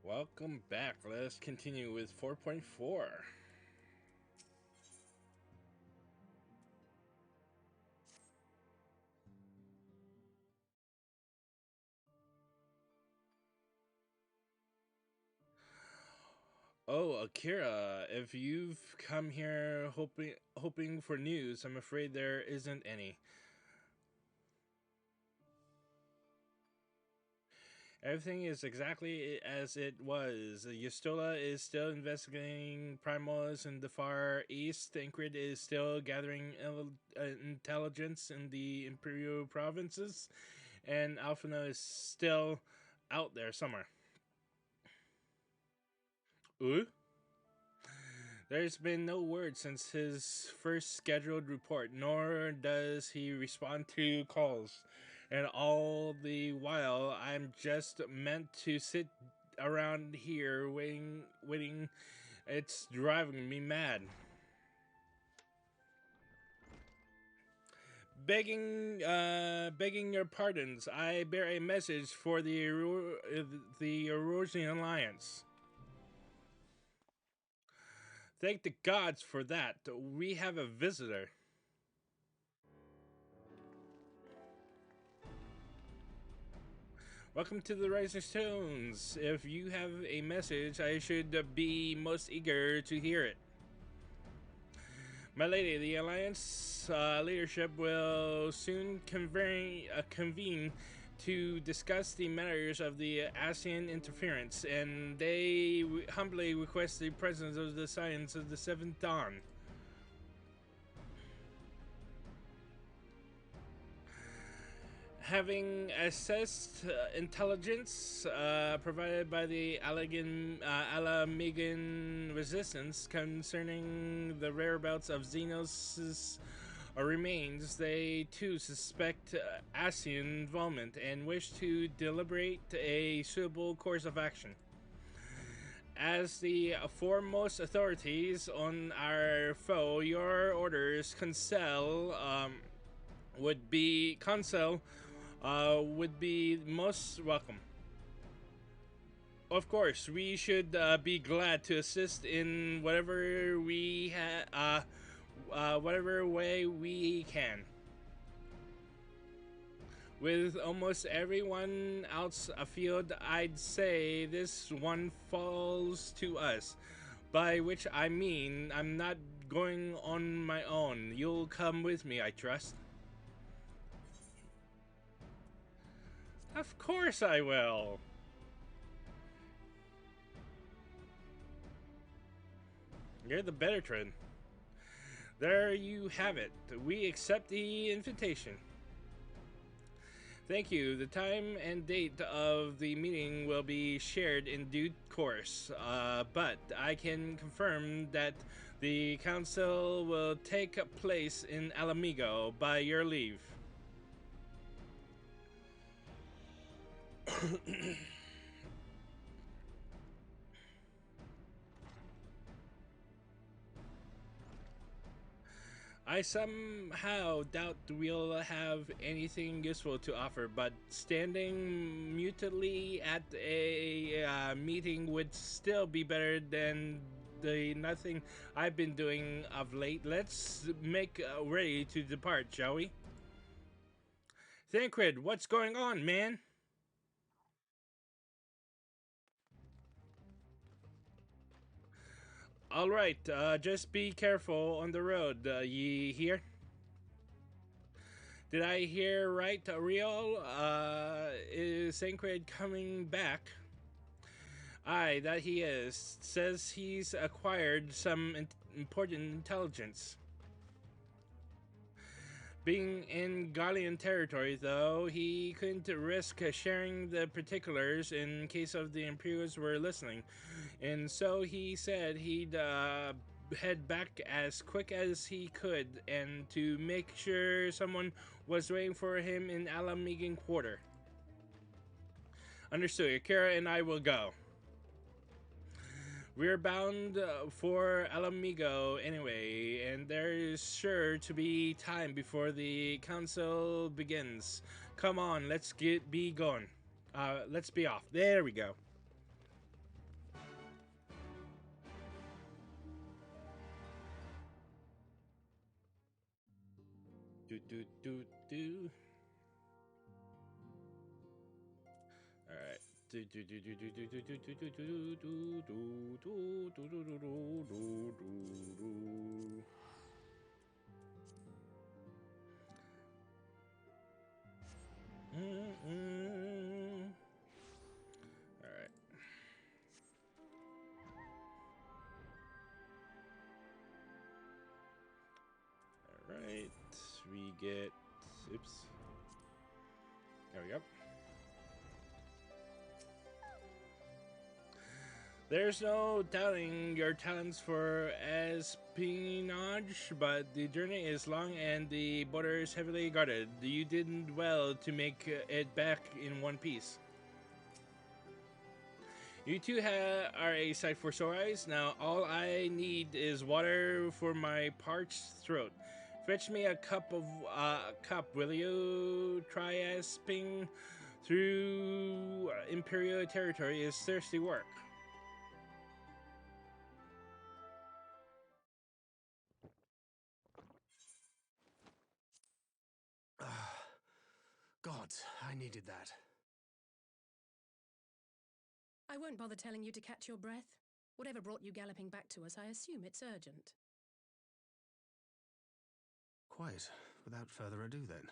Welcome back. Let us continue with 4.4. Oh, Akira, if you've come here hoping for news, I'm afraid there isn't any. Everything is exactly as it was. Yustola is still investigating primals in the far east. Tancred is still gathering intelligence in the Imperial provinces. And Alphino is still out there somewhere. Ooh? There's been no word since his first scheduled report, nor does he respond to calls. And all the while, I'm just meant to sit around here waiting. It's driving me mad. Begging your pardons. I bear a message for the Erosian Alliance. Thank the gods for that. We have a visitor. Welcome to the Rising Stones. If you have a message, I should be most eager to hear it. My lady, the Alliance leadership will soon convene to discuss the matters of the ASEAN interference, and they humbly request the presence of the Science of the Seventh Dawn. Having assessed intelligence provided by the Alamegan resistance concerning the whereabouts of Xenos' remains, they too suspect ASEAN involvement and wish to deliberate a suitable course of action. As the foremost authorities on our foe, your orders, would be most welcome. Of course, we should be glad to assist in whatever way we can. With almost everyone else afield, I'd say this one falls to us. By which I mean, I'm not going on my own. You'll come with me, I trust. Of course I will. You're the better trend. There you have it. We accept the invitation. Thank you. The time and date of the meeting will be shared in due course, but I can confirm that the council will take place in Alamigo by your leave. I somehow doubt we'll have anything useful to offer, but standing mutely at a meeting would still be better than the nothing I've been doing of late. Let's make ready to depart, shall we? Thancred, what's going on, man? All right, just be careful on the road, ye hear? Did I hear right, Real? Is Sancred coming back? Aye, that he is. Says he's acquired some important intelligence. Being in Gallian territory, though, he couldn't risk sharing the particulars in case of the Imperials were listening. And so he said he'd head back as quick as he could and to make sure someone was waiting for him in Alamegan Quarter. Understood. Akira and I will go. We're bound for Alamigo anyway, and there is sure to be time before the council begins. Come on, let's be going. Let's be off. There we go. Do do do do. All right. Do do do do do do do do do do do do do do do do do. All right. All right. We get. Oops. There we go. There's no doubting your talents for espionage, but the journey is long and the border is heavily guarded. You did well to make it back in one piece. You two are a sight for sore eyes. Now all I need is water for my parched throat. Fetch me a cup, will you? Triasping through Imperial territory is thirsty work. God, I needed that. I won't bother telling you to catch your breath. Whatever brought you galloping back to us, I assume it's urgent. Quite. Without further ado, then.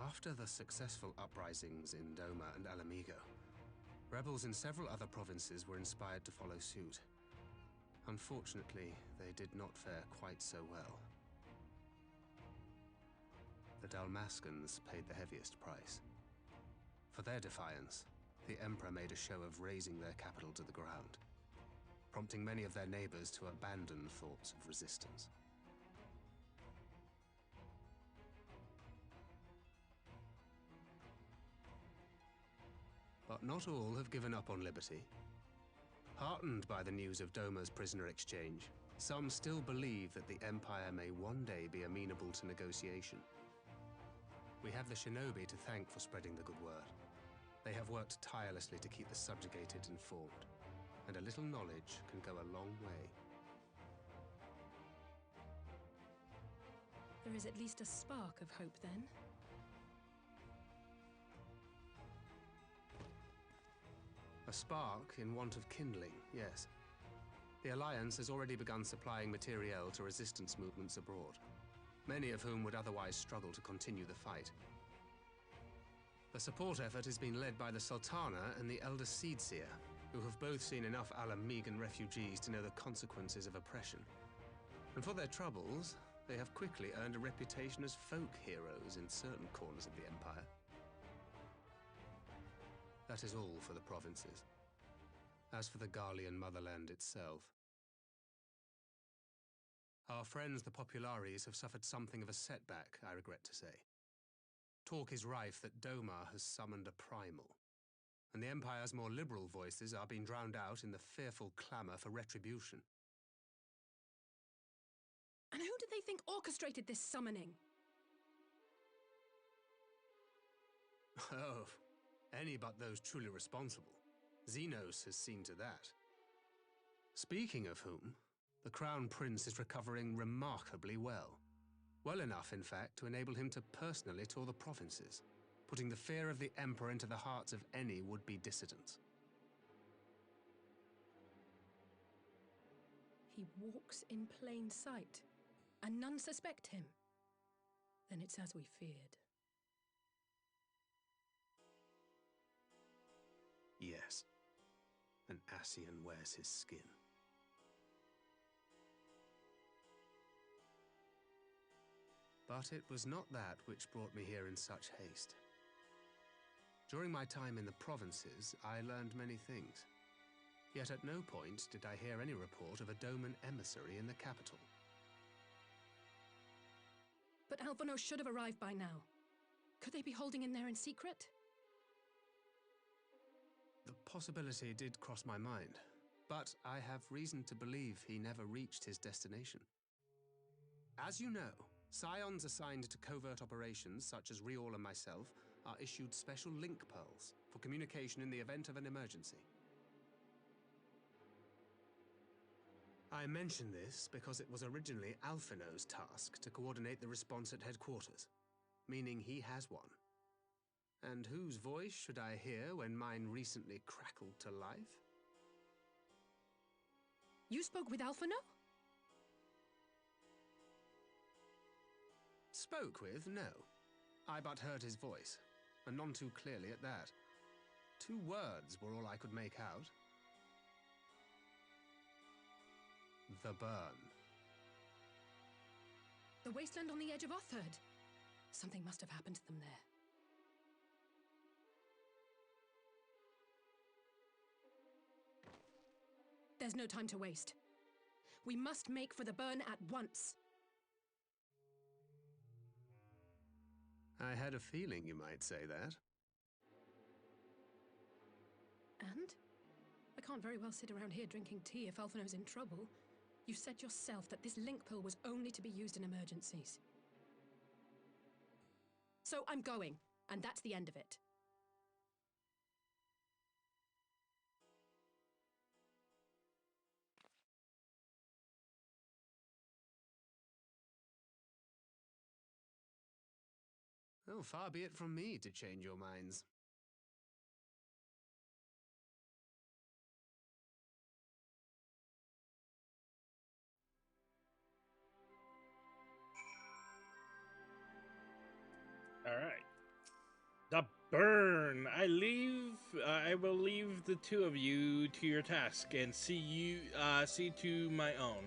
After the successful uprisings in Doma and Alamigo, rebels in several other provinces were inspired to follow suit. Unfortunately, they did not fare quite so well. The Dalmascans paid the heaviest price. For their defiance, the Emperor made a show of razing their capital to the ground, prompting many of their neighbors to abandon thoughts of resistance. But not all have given up on liberty. Heartened by the news of Doma's prisoner exchange, some still believe that the Empire may one day be amenable to negotiation. We have the shinobi to thank for spreading the good word. They have worked tirelessly to keep the subjugated informed, and a little knowledge can go a long way. There is at least a spark of hope, then. A spark in want of kindling, yes. The Alliance has already begun supplying materiel to resistance movements abroad, many of whom would otherwise struggle to continue the fight. The support effort has been led by the Sultana and the Elder Seedseer, who have both seen enough Alamigan refugees to know the consequences of oppression. And for their troubles, they have quickly earned a reputation as folk heroes in certain corners of the Empire. That is all for the provinces. As for the Garlean motherland itself, our friends the Populares have suffered something of a setback, I regret to say. Talk is rife that Doma has summoned a primal, and the Empire's more liberal voices are being drowned out in the fearful clamor for retribution. And who do they think orchestrated this summoning? Oh, any but those truly responsible. Xenos has seen to that. Speaking of whom, the Crown Prince is recovering remarkably well. Well enough, in fact, to enable him to personally tour the provinces, putting the fear of the Emperor into the hearts of any would-be dissidents. He walks in plain sight, and none suspect him. Then it's as we feared. Yes, an Ascian wears his skin. But it was not that which brought me here in such haste. During my time in the provinces, I learned many things. Yet at no point did I hear any report of a Doman emissary in the capital. But Alphonse should have arrived by now. Could they be holding in there in secret? The possibility did cross my mind, but I have reason to believe he never reached his destination. As you know, Scions assigned to covert operations, such as Riol and myself, are issued special link pearls for communication in the event of an emergency. I mention this because it was originally Alphino's task to coordinate the response at headquarters, meaning he has one. And whose voice should I hear when mine recently crackled to life? You spoke with Alphino? Spoke with? No. I but heard his voice, and none too clearly at that. 2 words were all I could make out. The burn. The wasteland on the edge of Otherd. Something must have happened to them there. There's no time to waste. We must make for the burn at once. I had a feeling you might say that. And? I can't very well sit around here drinking tea if Alphino's in trouble. You said yourself that this link pill was only to be used in emergencies. So I'm going, and that's the end of it. Oh, far be it from me to change your minds. All right. The burn. I will leave the 2 of you to your task and see to my own.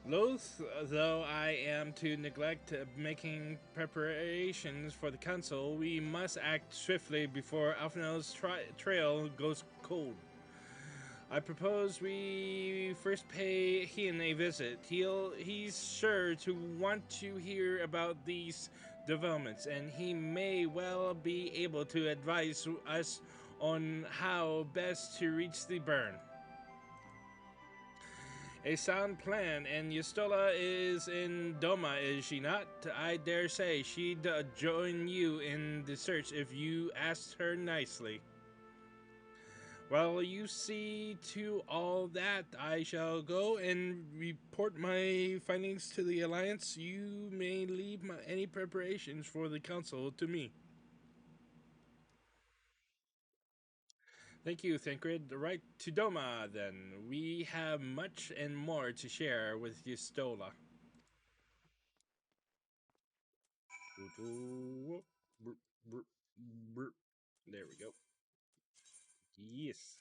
Loath though I am to neglect making preparations for the council, we must act swiftly before Alphino's trail goes cold. I propose we first pay Hien a visit. He's sure to want to hear about these developments, and he may well be able to advise us on how best to reach the burn. A sound plan, and Yustola is in Doma, is she not? I dare say she'd join you in the search if you asked her nicely. Well, you see to all that. I shall go and report my findings to the Alliance. You may leave any preparations for the Council to me. Thank you, Thancred. Right to Doma, then. We have much and more to share with Yustola. There we go. Yes.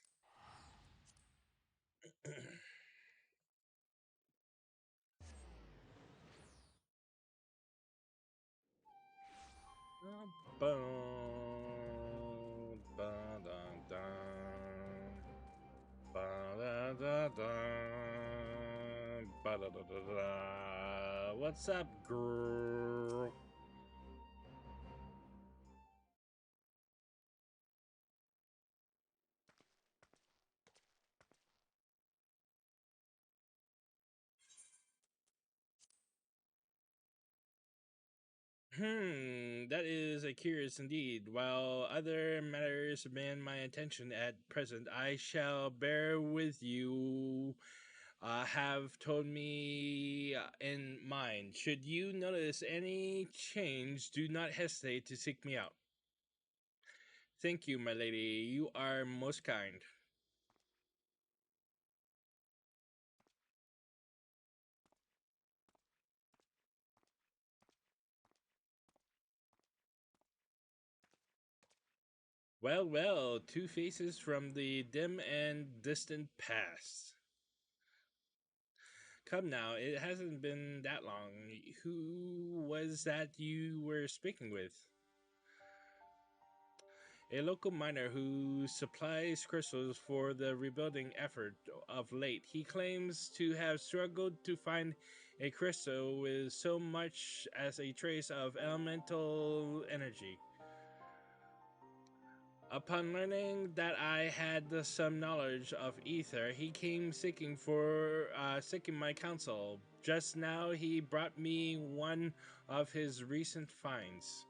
What's up, girl? That is a curious indeed. While other matters demand my attention at present, I shall bear with you. Have told me in mind. Should you notice any change, do not hesitate to seek me out. Thank you, my lady. You are most kind. Well, well, 2 faces from the dim and distant past. Come now, it hasn't been that long. Who was that you were speaking with? A local miner who supplies crystals for the rebuilding effort of late. He claims to have struggled to find a crystal with so much as a trace of elemental energy. Upon learning that I had some knowledge of ether, he came seeking my counsel. Just now, he brought me one of his recent finds.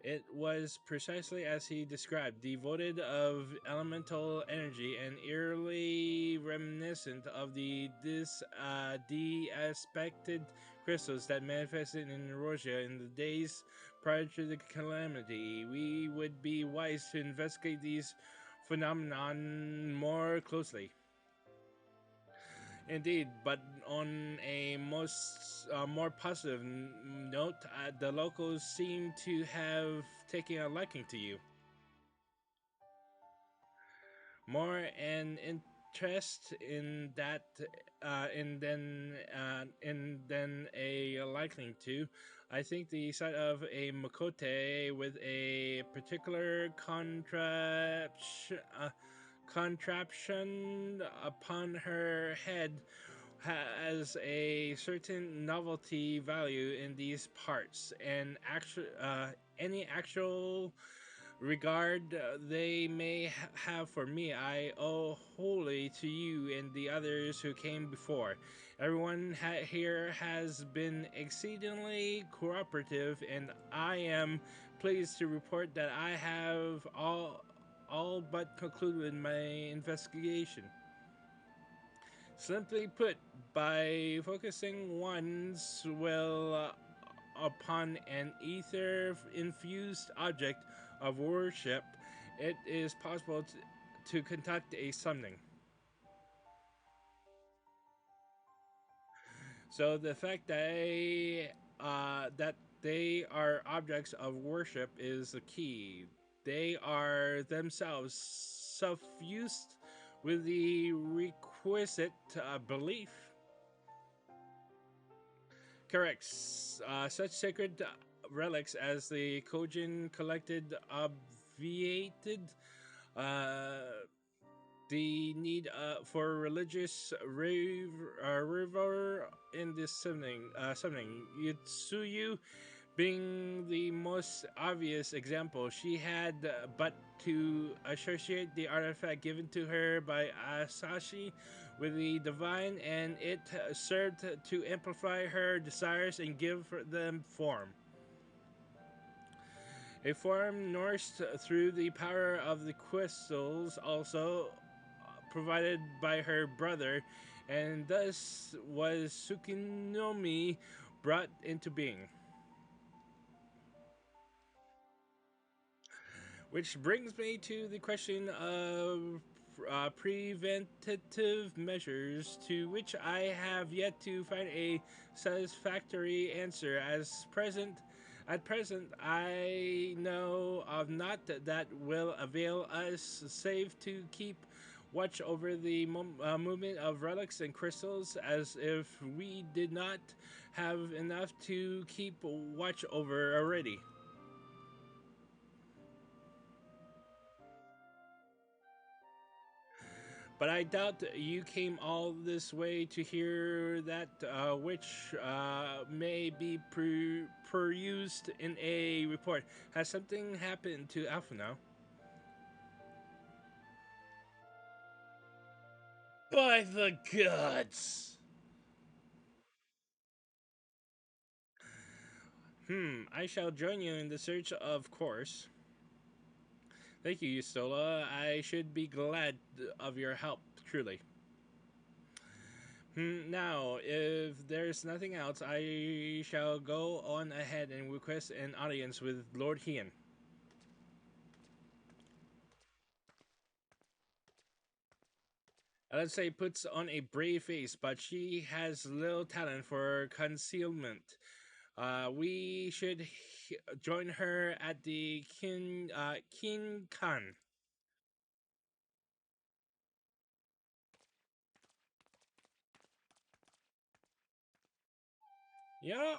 It was precisely as he described, devoid of elemental energy and eerily reminiscent of the de-aspected crystals that manifested in Erosia in the days prior to the calamity. We would be wise to investigate these phenomenon more closely. Indeed, but on a more positive note, the locals seem to have taken a liking to you. More an interest in that in than a liking to. I think the sight of a Makote with a particular contraption upon her head has a certain novelty value in these parts, and any actual regard they may have for me, I owe wholly to you and the others who came before. Everyone here has been exceedingly cooperative, and I am pleased to report that I have all but concluded my investigation. Simply put, by focusing one's will upon an ether infused object of worship, it is possible to conduct a summoning. So the fact that they are objects of worship is the key. They are themselves suffused with the requisite belief. Correct. Such sacred relics as the Kojin collected obviated uh, the need for religious river in this summoning. Yutsuyu being the most obvious example, she had but to associate the artifact given to her by Asashi with the divine, and it served to amplify her desires and give them form. A form nourished through the power of the crystals, also provided by her brother, and thus was Tsukinomi brought into being. Which brings me to the question of preventative measures, to which I have yet to find a satisfactory answer. At present, I know of not that will avail us, save to keep watch over the movement of relics and crystals, as if we did not have enough to keep watch over already. But I doubt you came all this way to hear that which may be perused in a report. Has something happened to Alpha now? By the gods! I shall join you in the search, of course. Thank you, Yustola. I should be glad of your help, truly. Now, if there's nothing else, I shall go on ahead and request an audience with Lord Hien. Let's say puts on a brave face, but she has little talent for concealment. We should join her at the Kin Kan. Yeah,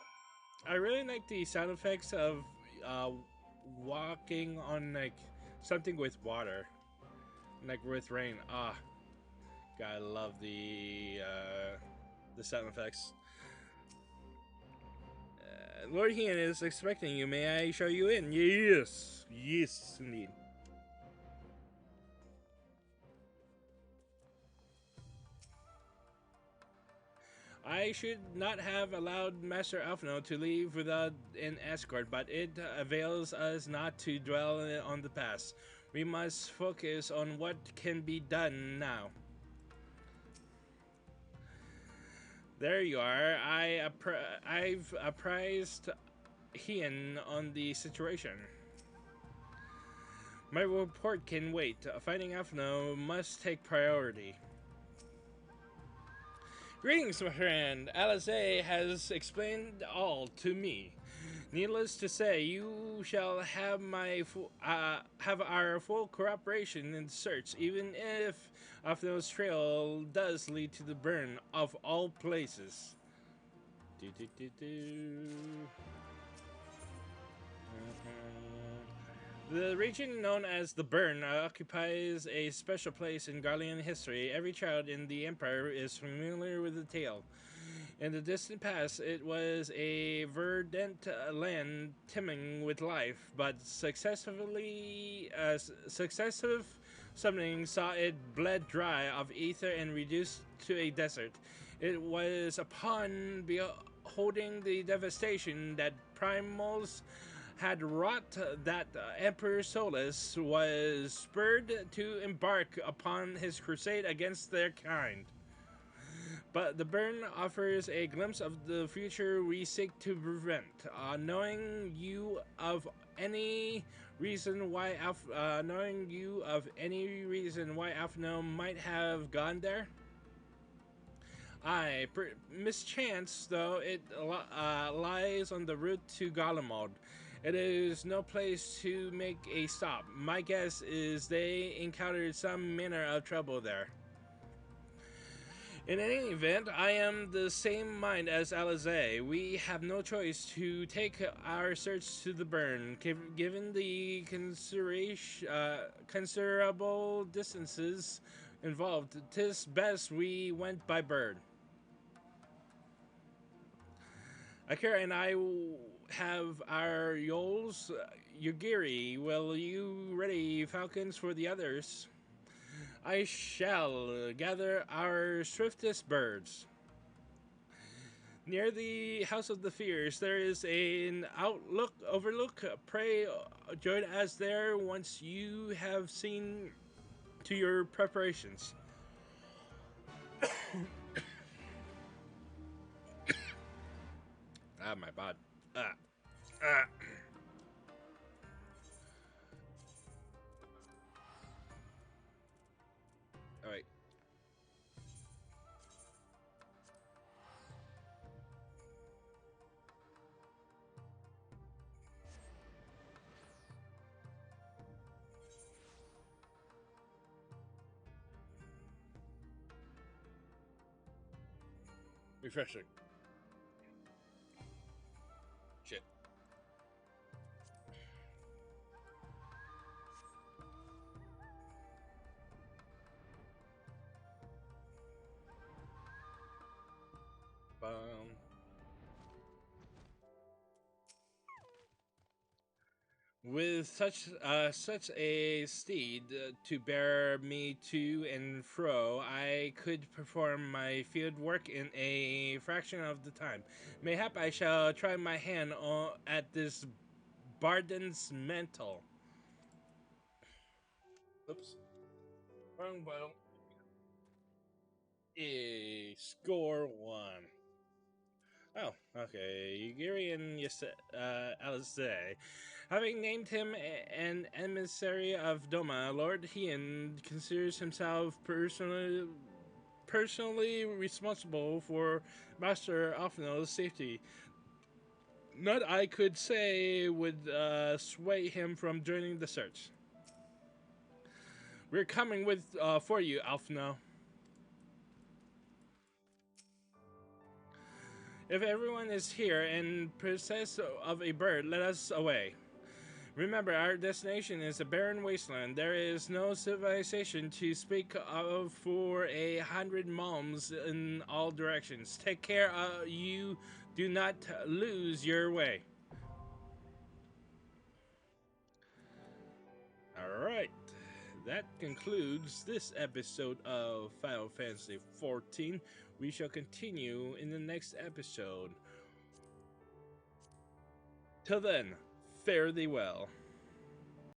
I really like the sound effects of uh, walking on like something with water, like with rain. God, I love the sound effects. Lord Hien is expecting you. May I show you in? Yes, yes, indeed. I should not have allowed Master Alphino to leave without an escort, but it avails us not to dwell on the past. We must focus on what can be done now. There you are. I've apprised Hian on the situation. My report can wait. Finding Alphino must take priority. Greetings, my friend. Alize has explained all to me. Needless to say, you shall have have our full cooperation in the search, even if Alphino's trail does lead to the burn of all places. Do, do, do, do. The region known as the Burn occupies a special place in Garlean history. Every child in the Empire is familiar with the tale. In the distant past, it was a verdant land teeming with life, but successive summoning saw it bled dry of ether and reduced to a desert. It was upon beholding the devastation that primals had wrought that Emperor Solus was spurred to embark upon his crusade against their kind. But the burn offers a glimpse of the future we seek to prevent. Knowing you of any reason why Alphino might have gone there? Aye, mischance though it lies on the route to Garlemald. It is no place to make a stop. My guess is they encountered some manner of trouble there. In any event, I am the same mind as Alize. We have no choice to take our search to the burn. Given the considerable distances involved, 'tis best we went by bird. Akira and I have our yoles. Yugiri, will you ready falcons for the others? I shall gather our swiftest birds. Near the House of the Fears, there is an overlook. Pray join us there once you have seen to your preparations. My bad. All right. Refreshing. Shit. With such a steed to bear me to and fro, I could perform my field work in a fraction of the time. Mayhap I shall try my hand at this Barden's mantle. Oops. Wrong button. Score one. Oh, okay. Ugirian Alize. Having named him an emissary of Doma, Lord Hian considers himself personally responsible for Master Alphino's safety. Not I could say would sway him from joining the search. We're coming for you, Alphino. If everyone is here and possessed of a bird, let us away. Remember, our destination is a barren wasteland. There is no civilization to speak of for 100 malms in all directions. Take care you do not lose your way. Alright. that concludes this episode of Final Fantasy XIV. We shall continue in the next episode. Till then, fare thee well.